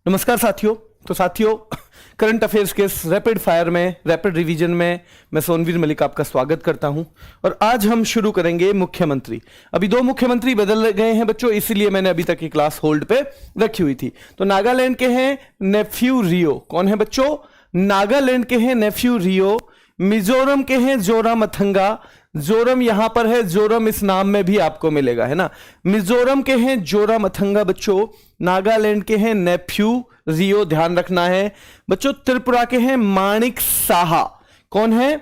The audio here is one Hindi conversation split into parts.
नमस्कार साथियों करंट अफेयर्स के इस रैपिड फायर में रैपिड रिवीजन में मैं सोनवीर मलिक आपका स्वागत करता हूं। और आज हम शुरू करेंगे मुख्यमंत्री। अभी 2 मुख्यमंत्री बदल गए हैं बच्चों, इसीलिए मैंने अभी तक की क्लास होल्ड पे रखी हुई थी। तो नागालैंड के हैं नेफ्यू रियो। कौन है बच्चों? नागालैंड के हैं नेफ्यू रियो। मिजोरम के हैं जोरामथंगा। जोरम यहां पर है, जोरम इस नाम में भी आपको मिलेगा, है ना। मिजोरम के हैं जोरामथंगा बच्चों। नागालैंड के हैं नेफ्यू रियो, ध्यान रखना है बच्चों। त्रिपुरा के हैं माणिक साहा। कौन है?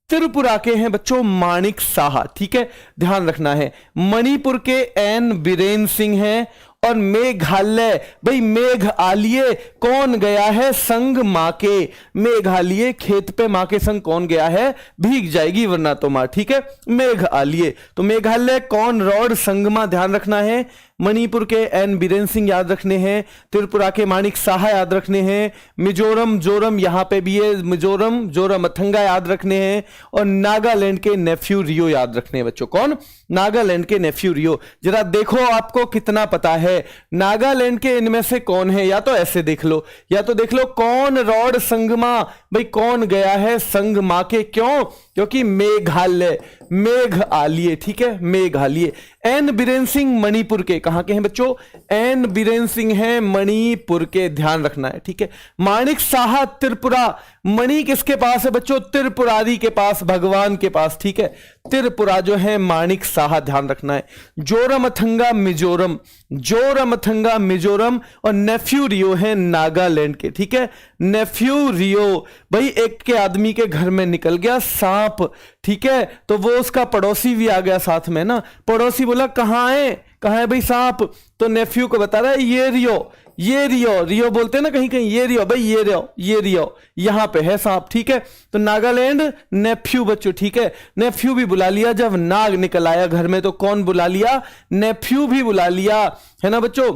त्रिपुरा के हैं बच्चों माणिक साहा, ठीक है, ध्यान रखना है। मणिपुर के एन बीरेन सिंह हैं। और मेघालय, भाई मेघालय कौन गया है? संग मां के। मेघालय खेत पे मां के संग कौन गया है? भीग जाएगी वरना तो मां, ठीक है। मेघालय, तो मेघालय कौन रॉड संगमा, ध्यान रखना है। मणिपुर के एन बीरेन सिंह याद रखने हैं। त्रिपुरा के माणिक साहा याद रखने हैं। मिजोरम जोरम यहां पे भी है, मिजोरम जोरामथंगा याद रखने हैं। और नागालैंड के नेफ्यू रियो याद रखने हैं बच्चों। कौन? नागालैंड के नेफ्यू रियो। जरा देखो आपको कितना पता है नागालैंड के इनमें से कौन है। या तो ऐसे देख लो, या तो देख लो कौन रॉड संगमा, भाई कौन गया है संगमा के। क्यों? क्योंकि मेघालय, मेघालय, ठीक है, मेघालय। एन बीरेन सिंह मणिपुर के, कहां के हैं बच्चों? एन बीरेन सिंह हैं मणिपुर के, ध्यान रखना है, ठीक है। माणिक साहा त्रिपुरा। मणि किसके पास है बच्चों? त्रिपुरारी के पास, भगवान के पास, ठीक है। त्रिपुरा जो है माणिक साहा, ध्यान रखना है। जोरामथंगा मिजोरम, जोरामथंगा मिजोरम। और नेफ्यू रियो है नागालैंड के, ठीक है। नेफ्यू रियो, भाई एक के आदमी के घर में निकल गया सांप, ठीक है, तो वो उसका पड़ोसी भी आ गया साथ में ना। पड़ोसी बोला कहां है भाई सांप? तो नेफ्यू को बता रहा है ये रियो, ये रियो, रियो बोलते हैं ना कहीं कहीं, ये रियो भाई, ये रियो, ये रियो, यहां पे है सांप, ठीक है। तो नागालैंड नेफ्यू बच्चों, ठीक है। नेफ्यू भी बुला लिया, जब नाग निकल आया घर में तो कौन बुला लिया? नेफ्यू भी बुला लिया, है ना बच्चों।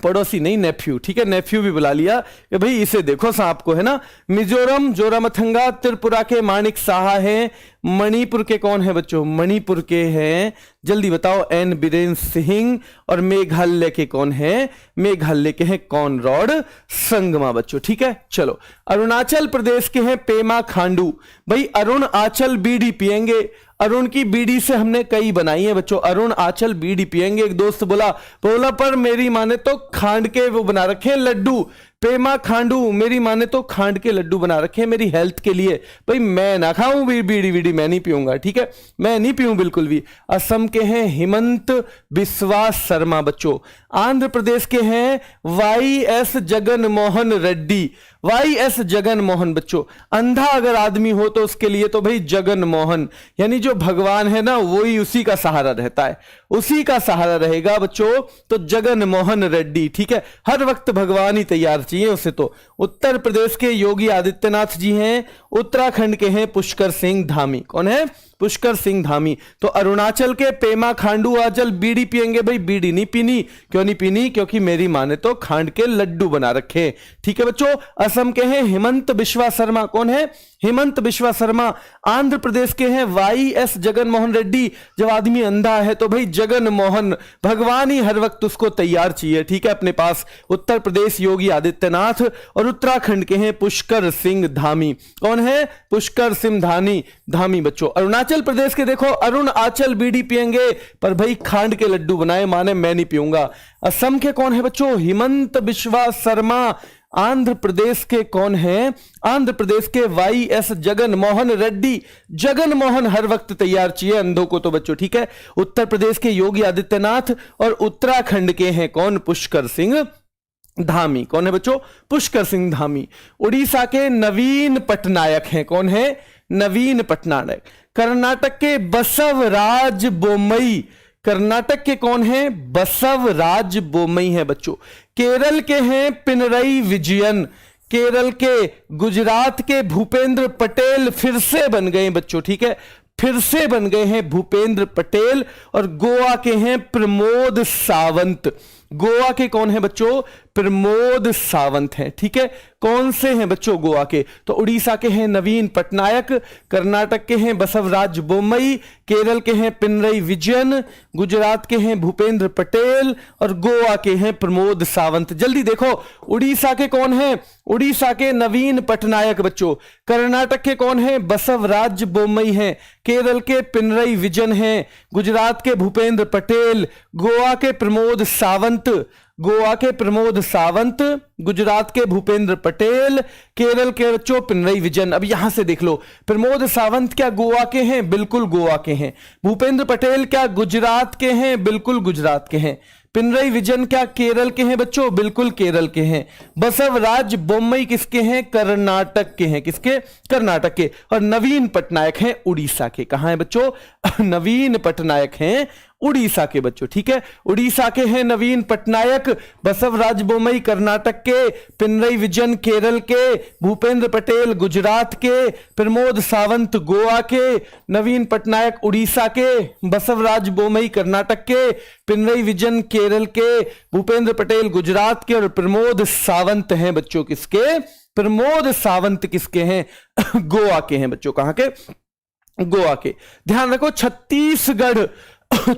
पड़ोसी नहीं, नेफ्यू, ठीक है। नेफ्यू भी बुला लिया कि भाई इसे देखो सांप को, है ना। मिजोरम जोरामथंगा, त्रिपुरा के माणिक साहा है। मणिपुर के कौन है बच्चों? मणिपुर के हैं, जल्दी बताओ, एन बीरेन सिंह। और मेघालय के कौन है? मेघालय के हैं कॉनरॉड संगमा बच्चों, ठीक है। चलो, अरुणाचल प्रदेश के हैं पेमा खांडू। भाई अरुणाचल बीड़ी पिएंगे। अरुण की बीड़ी से हमने कई बनाई है बच्चों। अरुणाचल बीड़ी पिएंगे। एक दोस्त बोला पर मेरी माँ ने तो खांड के वो बना रखे हैं लड्डू। पेमा खांडू, मेरी माँ ने तो खांड के लड्डू बना रखे हैं मेरी हेल्थ के लिए। भाई मैं ना खाऊं बीड़ी वीड़ी, मैं नहीं पीऊंगा, ठीक है, मैं नहीं पीऊं बिल्कुल भी। असम के हैं हिमंत बिस्वा शर्मा बच्चों। आंध्र प्रदेश के हैं वाई.एस. जगन मोहन रेड्डी। वाई.एस. जगन मोहन बच्चों। अंधा अगर आदमी हो तो उसके लिए तो भाई जगन मोहन, यानी जो भगवान है ना वही उसी का सहारा रहता है, उसी का सहारा रहेगा बच्चों। तो जगन मोहन रेड्डी, ठीक है, हर वक्त भगवान ही तैयार चाहिए उसे। तो उत्तर प्रदेश के योगी आदित्यनाथ जी हैं। उत्तराखंड के हैं पुष्कर सिंह धामी। कौन है? पुष्कर सिंह धामी। तो अरुणाचल के पेमा खांडू आजल बीड़ी पिएंगे। भाई बीड़ी नहीं पीनी। क्यों नहीं पीनी? क्योंकि मेरी मां ने तो खांड के लड्डू बना रखे, ठीक है बच्चों। असम के हैं हिमंत बिस्वा शर्मा। कौन है? हिमंत बिस्वा शर्मा। आंध्र प्रदेश के हैं वाई.एस. जगन मोहन रेड्डी। जब आदमी अंधा है तो भाई जगन मोहन, भगवान ही हर वक्त उसको तैयार चाहिए, ठीक है, अपने पास। उत्तर प्रदेश योगी आदित्यनाथ। और उत्तराखंड के हैं पुष्कर सिंह धामी। कौन है? पुष्कर सिंह धामी बच्चों। अरुणाचल प्रदेश के देखो अरुणाचल बीड़ी पिएंगे, पर भाई खांड के लड्डू बनाए माने मैं नहीं पीऊंगा। असम के कौन है बच्चों? हिमंत बिस्वा शर्मा। आंध्र प्रदेश के कौन है? आंध्र प्रदेश के वाई.एस. जगन मोहन रेड्डी। जगन मोहन हर वक्त तैयार चाहिए अंधों को तो बच्चों, ठीक है। उत्तर प्रदेश के योगी आदित्यनाथ। और उत्तराखंड के हैं कौन? पुष्कर सिंह धामी। कौन है बच्चों? पुष्कर सिंह धामी। उड़ीसा के नवीन पटनायक हैं। कौन है? नवीन पटनायक। कर्नाटक के बसवराज बोम्मई। कर्नाटक के कौन है? बसवराज बोम्मई है बच्चों। केरल के हैं पिनरई विजयन। केरल के, गुजरात के भूपेंद्र पटेल फिर से बन गए बच्चों, ठीक है, फिर से बन गए हैं भूपेंद्र पटेल। और गोवा के हैं प्रमोद सावंत। गोवा के कौन है बच्चों? प्रमोद सावंत हैं, ठीक है। कौन से हैं बच्चों गोवा के? तो उड़ीसा के हैं नवीन पटनायक, कर्नाटक के हैं बसवराज बोम्मई, केरल के हैं पिनरई विजयन, गुजरात के हैं भूपेंद्र पटेल और गोवा के हैं प्रमोद सावंत। जल्दी देखो, उड़ीसा के कौन हैं? उड़ीसा के नवीन पटनायक बच्चों, कर्नाटक के कौन हैं? बसवराज बोम्मई हैं, केरल के पिनरई विजयन हैं, गुजरात के भूपेंद्र पटेल, गोवा के प्रमोद सावंत, गोवा के प्रमोद सावंत, गुजरात के भूपेंद्र पटेल, केरल के बच्चों पिनरई विजयन। अब यहां से देख लो, प्रमोद सावंत क्या गोवा के हैं? बिल्कुल गोवा के हैं। भूपेंद्र पटेल क्या गुजरात के हैं? बिल्कुल गुजरात के हैं। पिनरई विजयन क्या केरल के हैं बच्चों? बिल्कुल केरल के हैं। बसवराज बोम्मई किसके हैं? कर्नाटक के हैं। किसके? कर्नाटक के। और नवीन पटनायक हैं उड़ीसा के। कहां है बच्चों? नवीन पटनायक हैं उड़ीसा के बच्चों। ठीक है, उड़ीसा के हैं नवीन पटनायक, बसवराज बोम्मई कर्नाटक के, पिनरई विजयन केरल के, भूपेंद्र पटेल गुजरात के, प्रमोद सावंत गोवा के, नवीन पटनायक उड़ीसा के, बसवराज बोम्मई कर्नाटक के, पिनरई विजयन केरल के, भूपेंद्र पटेल गुजरात के और प्रमोद सावंत हैं बच्चों किसके? प्रमोद सावंत किसके हैं? गोवा के हैं बच्चों। कहां के? गोवा के। ध्यान रखो, छत्तीसगढ़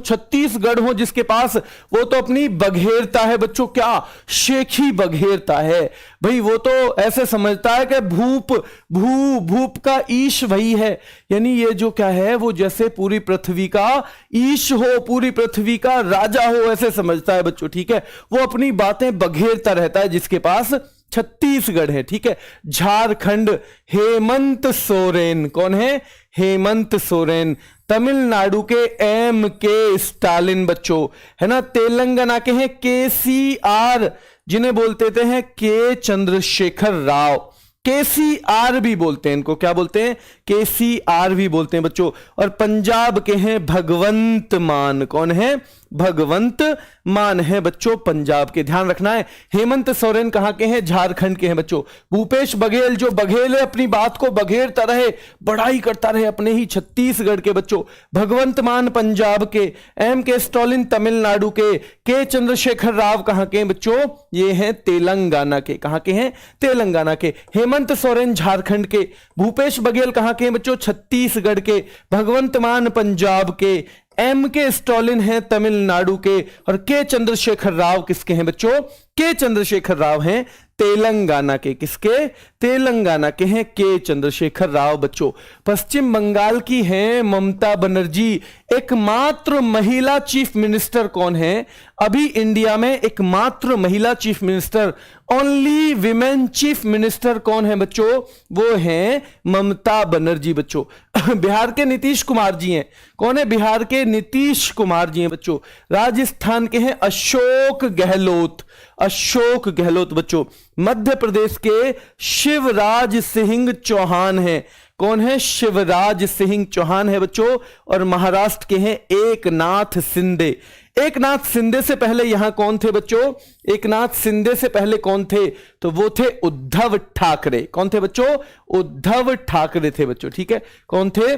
छत्तीसगढ़ हो जिसके पास, वो तो अपनी बघेरता है बच्चों। क्या? शेखी बघेरता है भाई। वो तो ऐसे समझता है कि भूप का ईश वही है, यानी ये जो क्या है, वो जैसे पूरी पृथ्वी का ईश हो, पूरी पृथ्वी का राजा हो, ऐसे समझता है बच्चों। ठीक है, वो अपनी बातें बघेरता रहता है जिसके पास छत्तीसगढ़ है। ठीक है, झारखंड हेमंत सोरेन। कौन है? हेमंत सोरेन। तमिलनाडु के एम के स्टालिन बच्चों, है ना। तेलंगाना के हैं KCR, जिन्हें बोलते हैं के चंद्रशेखर राव। KCR भी बोलते हैं इनको। क्या बोलते हैं? KCR भी बोलते हैं बच्चों। और पंजाब के हैं भगवंत मान। कौन है? भगवंत मान है बच्चों पंजाब के। ध्यान रखना है। हेमंत सोरेन कहां के हैं? झारखंड के हैं बच्चों। भूपेश बघेल जो बघेल है, अपनी बात को बघेरता रहे, बड़ाई करता रहे अपने ही छत्तीसगढ़ के बच्चों। भगवंत मान पंजाब के, के स्टालिन तमिलनाडु के चंद्रशेखर राव कहां के हैं बच्चों? ये हैं तेलंगाना के। कहां के हैं? तेलंगाना के। हेमंत सोरेन झारखंड के, भूपेश बघेल कहां के हैं बच्चों? छत्तीसगढ़ के, भगवंत मान पंजाब के, के स्टालिन हैं तमिलनाडु के और के चंद्रशेखर राव किसके हैं बच्चों? के चंद्रशेखर राव हैं तेलंगाना के। किसके? तेलंगाना के हैं के चंद्रशेखर राव बच्चों। पश्चिम बंगाल की हैं ममता बनर्जी। एकमात्र महिला चीफ मिनिस्टर कौन है? अभी इंडिया में एकमात्र महिला chief minister, only women chief minister कौन है बच्चों? वो हैं ममता बनर्जी बच्चों। बिहार के नीतीश कुमार जी हैं। कौन है? बिहार के नीतीश कुमार जी हैं बच्चों। राजस्थान के हैं अशोक गहलोत। अशोक गहलोत बच्चों। मध्य प्रदेश के शिवराज सिंह चौहान हैं। कौन है? शिवराज सिंह चौहान है बच्चों। और महाराष्ट्र के हैं एकनाथ शिंदे। एकनाथ शिंदे से पहले यहां कौन थे बच्चों? एकनाथ शिंदे से पहले कौन थे? तो वो थे उद्धव ठाकरे। कौन थे बच्चों? उद्धव ठाकरे थे बच्चों। ठीक है, कौन थे?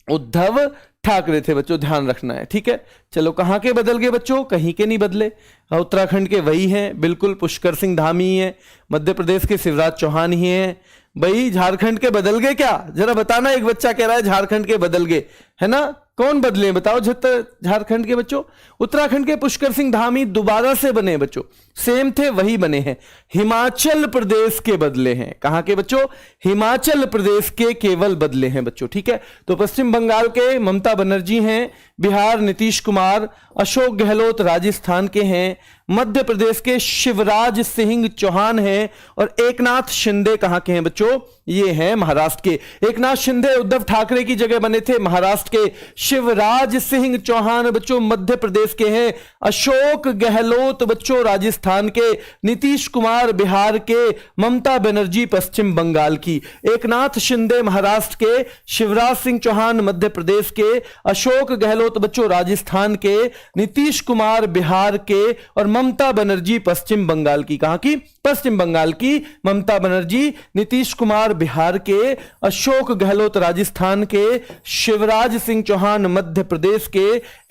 उद्धव ठाकरे थे बच्चों। ध्यान रखना है। ठीक है, चलो कहां के बदल गए बच्चों? कहीं के नहीं बदले। उत्तराखंड के वही हैं बिल्कुल, पुष्कर सिंह धामी ही है। मध्य प्रदेश के शिवराज चौहान ही हैं भाई। झारखंड के बदल गए क्या? जरा बताना। एक बच्चा कह रहा है झारखंड के बदल गए, है ना। कौन बदले बताओ? झारखंड के बच्चों। उत्तराखंड के पुष्कर सिंह धामी दोबारा से बने बच्चों, सेम थे वही बने हैं। हिमाचल प्रदेश के बदले हैं। कहां के बच्चों? हिमाचल प्रदेश के केवल बदले हैं बच्चों। ठीक है, तो पश्चिम बंगाल के ममता बनर्जी हैं, बिहार नीतीश कुमार, अशोक गहलोत राजस्थान के हैं, मध्य प्रदेश के शिवराज सिंह चौहान हैं और एकनाथ शिंदे कहां के हैं बच्चों? ये हैं महाराष्ट्र के। एकनाथ शिंदे उद्धव ठाकरे की जगह बने थे महाराष्ट्र के। शिवराज सिंह चौहान बच्चों मध्य प्रदेश के हैं। अशोक गहलोत बच्चों राजस्थान के, नीतीश कुमार बिहार के, ममता बनर्जी पश्चिम बंगाल की। एकनाथ शिंदे महाराष्ट्र के, शिवराज सिंह चौहान मध्य प्रदेश के, अशोक गहलोत बच्चों राजस्थान के, नीतीश कुमार बिहार के और ममता बनर्जी पश्चिम बंगाल की, कहां की? पश्चिम बंगाल की ममता बनर्जी, नीतीश कुमार बिहार के, अशोक गहलोत राजस्थान के, शिवराज सिंह चौहान मध्य प्रदेश के,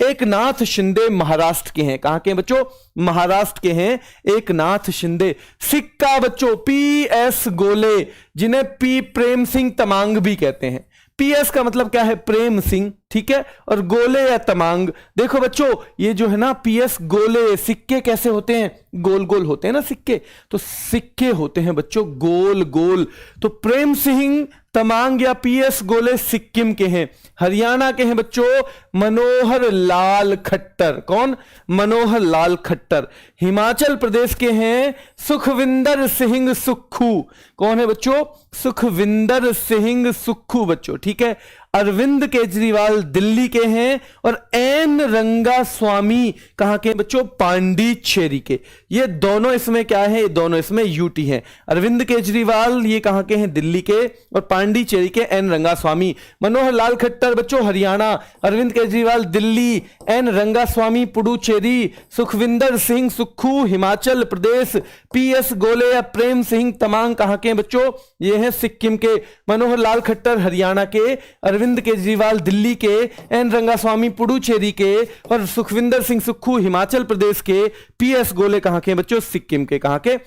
एकनाथ शिंदे महाराष्ट्र के हैं। कहां के हैं बच्चों? महाराष्ट्र के हैं एकनाथ शिंदे। सिक्का बच्चों PS गोले, जिन्हें P प्रेम सिंह तमांग भी कहते हैं। PS का मतलब क्या है? प्रेम सिंह, ठीक है, और गोले या तमांग। देखो बच्चों ये जो है ना PS गोले, सिक्के कैसे होते हैं? गोल गोल होते हैं ना सिक्के, तो सिक्के होते हैं बच्चों गोल गोल। तो प्रेम सिंह तमांग या PS गोले सिक्किम के हैं। हरियाणा के हैं बच्चों मनोहर लाल खट्टर। कौन? मनोहर लाल खट्टर। हिमाचल प्रदेश के हैं सुखविंदर सिंह सुक्खू। कौन है बच्चों? सुखविंदर सिंह सुक्खू बच्चों, ठीक है। अरविंद केजरीवाल दिल्ली के हैं, और एन रंगा स्वामी कहां के बच्चों? पांडिचेरी के। ये दोनों इसमें क्या है? ये दोनों इसमें यूटी हैं। अरविंद केजरीवाल ये कहां के हैं? दिल्ली के, और पांडिचेरी के एन रंगा स्वामी। मनोहर लाल खट्टर बच्चों हरियाणा, अरविंद केजरीवाल दिल्ली, एन रंगा स्वामी पुडुचेरी, सुखविंदर सिंह सुक्खू हिमाचल प्रदेश, PS गोले या प्रेम सिंह तमांग कहां के हैं बच्चों? ये हैं सिक्किम के। मनोहर लाल खट्टर हरियाणा के, अरविंद केजरीवाल दिल्ली के, एन रंगास्वामी पुडुचेरी के, और सुखविंदर सिंह सुक्खू हिमाचल प्रदेश के, PS गोले कहां के बच्चों? सिक्किम के। कहां के?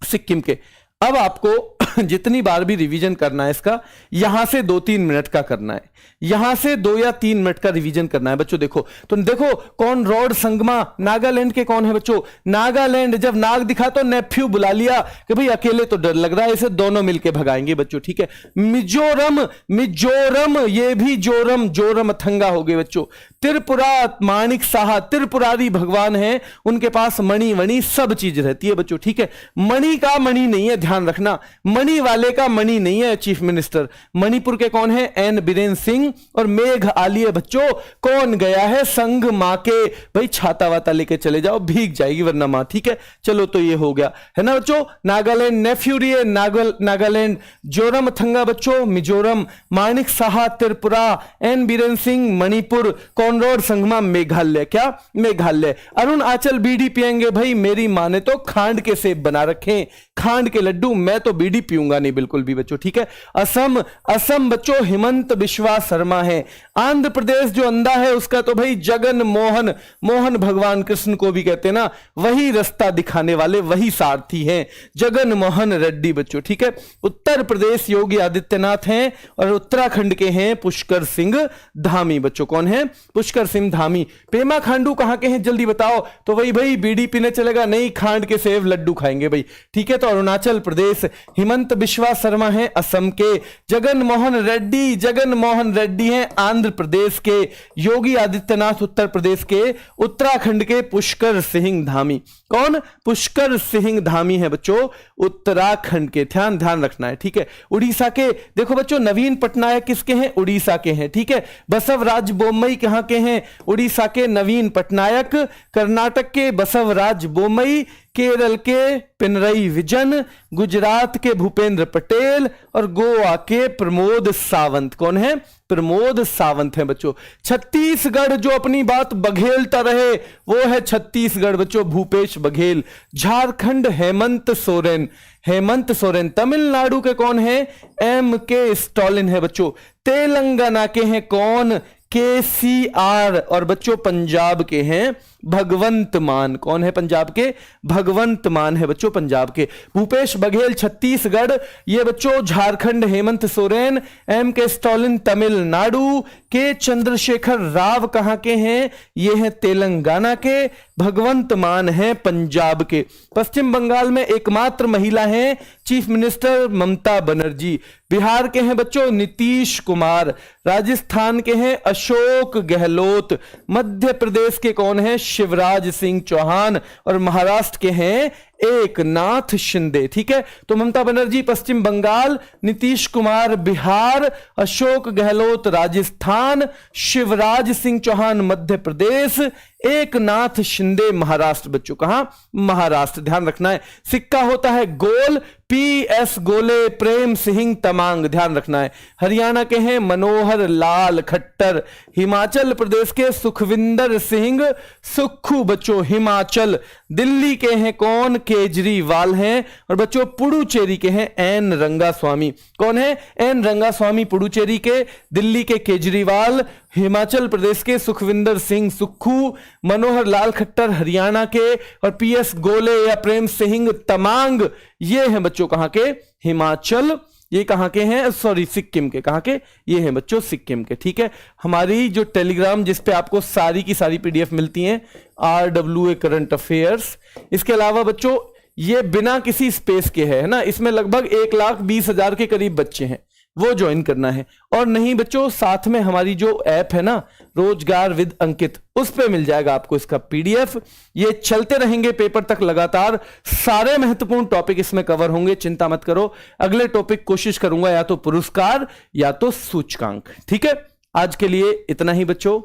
सिक्किम के। अब आपको जितनी बार भी रिवीजन करना है इसका, यहां से 2-3 मिनट का करना है, यहां से 2 या 3 मिनट का रिवीजन करना है बच्चों। देखो तो देखो कॉनरॉड संगमा नागालैंड के कौन है बच्चों? नागालैंड। जब नाग दिखा तो नेफ्यू बुला लिया कि भाई अकेले तो डर लग रहा है, इसे दोनों मिलके भगाएंगे बच्चों, ठीक है। मिजोरम, मिजोरम ये भी जोरम, जोरम अथंगा हो गए बच्चों। त्रिपुरा माणिक साहा, त्रिपुरारी भगवान है, उनके पास मणि वणि सब चीज रहती है बच्चों, ठीक है। मणि का मणि नहीं है, ध्यान रखना, मणि वाले का मणि नहीं है चीफ मिनिस्टर। मणिपुर के कौन है? एन बीरेन सिंह। और मेघ आलिए बच्चों कौन गया है? संघ मां के। भाई छाता वाता लेके चले जाओ, भीग जाएगी वरना मां, ठीक है। चलो तो ये हो गया है ना बच्चों। नागालैंड नेफ्यूरिए नागालैंड, जोरम थंगा बच्चों मिजोरम, माणिक साहा त्रिपुरा, एन बीरेन सिंह मणिपुर, कॉनरॉड संगमा मेघालय। क्या? मेघालय। अरुण आंचल बीड़ी पियेंगे? भाई मेरी मां ने तो खांड के सेब बना रखे, खांड के लड्डू, मैं तो बीड़ी पीऊंगा नहीं बिल्कुल भी बच्चों, ठीक है। असम, असम बच्चों हिमंत बिश्वा शर्मा है। आंध्र प्रदेश जो अंधा है उसका तो भाई जगन मोहन, मोहन भगवान कृष्ण को भी कहते हैं ना, वही रास्ता दिखाने वाले, वही सारथी हैं, जगन मोहन रेड्डी बच्चों, ठीक है। उत्तर प्रदेश योगी आदित्यनाथ हैं, और उत्तराखंड के हैं पुष्कर सिंह धामी बच्चों। कौन है? पुष्कर सिंह धामी। पेमा खांडू कहां के हैं? जल्दी बताओ। तो वही भाई बीड़ी पीने चलेगा नहीं, खांड के सेब लड्डू खाएंगे भाई, ठीक है। तो अरुणाचल प्रदेश। हिमंत बिश्वा शर्मा है असम के। जगन मोहन रेड्डी, जगन मोहन रेड्डी हैं आंध्र प्रदेश के। योगी आदित्यनाथ उत्तर प्रदेश के। उत्तराखंड के पुष्कर सिंह धामी। कौन? पुष्कर सिंह धामी है बच्चों उत्तराखंड के। ध्यान रखना है, ठीक है। उड़ीसा के देखो बच्चों नवीन पटनायक किसके हैं? उड़ीसा के हैं, ठीक है। बसवराज बोम्मई कहां के हैं? उड़ीसा के नवीन पटनायक। कर्नाटक के बसवराज बोम्मई, केरल के पिनरई विजन, गुजरात के भूपेंद्र पटेल, और गोवा के प्रमोद सावंत। कौन है? प्रमोद सावंत है बच्चों। छत्तीसगढ़ जो अपनी बात बघेलता रहे वो है छत्तीसगढ़ बच्चों, भूपेश बघेल। झारखंड हेमंत सोरेन, हेमंत सोरेन। तमिलनाडु के कौन है? MK स्टालिन है बच्चों। तेलंगाना के हैं कौन? KCR। और बच्चों पंजाब के हैं भगवंत मान। कौन है पंजाब के? भगवंत मान है बच्चों पंजाब के। भूपेश बघेल छत्तीसगढ़, ये बच्चों झारखंड हेमंत सोरेन, MK स्टालिन तमिलनाडु, के चंद्रशेखर राव कहां के हैं? ये हैं तेलंगाना के, भगवंत मान है पंजाब के। पश्चिम बंगाल में एकमात्र महिला हैं चीफ मिनिस्टर ममता बनर्जी। बिहार के हैं बच्चों नीतीश कुमार। राजस्थान के हैं अशोक गहलोत। मध्य प्रदेश के कौन है? शिवराज सिंह चौहान। और महाराष्ट्र के हैं एकनाथ शिंदे, ठीक है। तो ममता बनर्जी पश्चिम बंगाल, नीतीश कुमार बिहार, अशोक गहलोत राजस्थान, शिवराज सिंह चौहान मध्य प्रदेश, एकनाथ शिंदे महाराष्ट्र। बच्चों कहां? महाराष्ट्र। ध्यान रखना है। सिक्का होता है गोल, PS गोले प्रेम सिंह तमांग। ध्यान रखना है। हरियाणा के हैं मनोहर लाल खट्टर। हिमाचल प्रदेश के सुखविंदर सिंह सुक्खू। बच्चों हिमाचल। दिल्ली के हैं कौन? केजरीवाल हैं। और बच्चों पुडुचेरी के हैं एन रंगास्वामी। कौन है? एन रंगास्वामी पुडुचेरी के, दिल्ली के केजरीवाल, हिमाचल प्रदेश के सुखविंदर सिंह सुक्खू, मनोहर लाल खट्टर हरियाणा के, और PS गोले या प्रेम सिंह तमांग ये हैं बच्चों कहां के? हिमाचल। ये कहां के हैं? सॉरी सिक्किम के। कहां के? ये हैं बच्चों सिक्किम के। ठीक है। हमारी जो टेलीग्राम जिस पे आपको सारी की सारी PDF मिलती हैं, RWA करंट अफेयर्स, इसके अलावा बच्चों ये बिना किसी स्पेस के है ना, इसमें लगभग 1,20,000 के करीब बच्चे हैं, वो ज्वाइन करना है। और नहीं बच्चों, साथ में हमारी जो ऐप है ना रोजगार विद अंकित, उस पे मिल जाएगा आपको इसका PDF। ये चलते रहेंगे पेपर तक लगातार, सारे महत्वपूर्ण टॉपिक इसमें कवर होंगे, चिंता मत करो। अगले टॉपिक कोशिश करूंगा या तो पुरस्कार या तो सूचकांक। ठीक है, आज के लिए इतना ही बच्चों।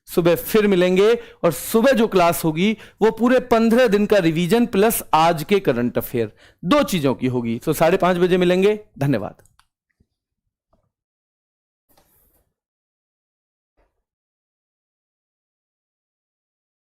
सुबह फिर मिलेंगे और सुबह जो क्लास होगी वो पूरे 15 दिन का रिवीजन प्लस आज के करंट अफेयर, 2 चीजों की होगी। 5:30 बजे मिलेंगे। धन्यवाद।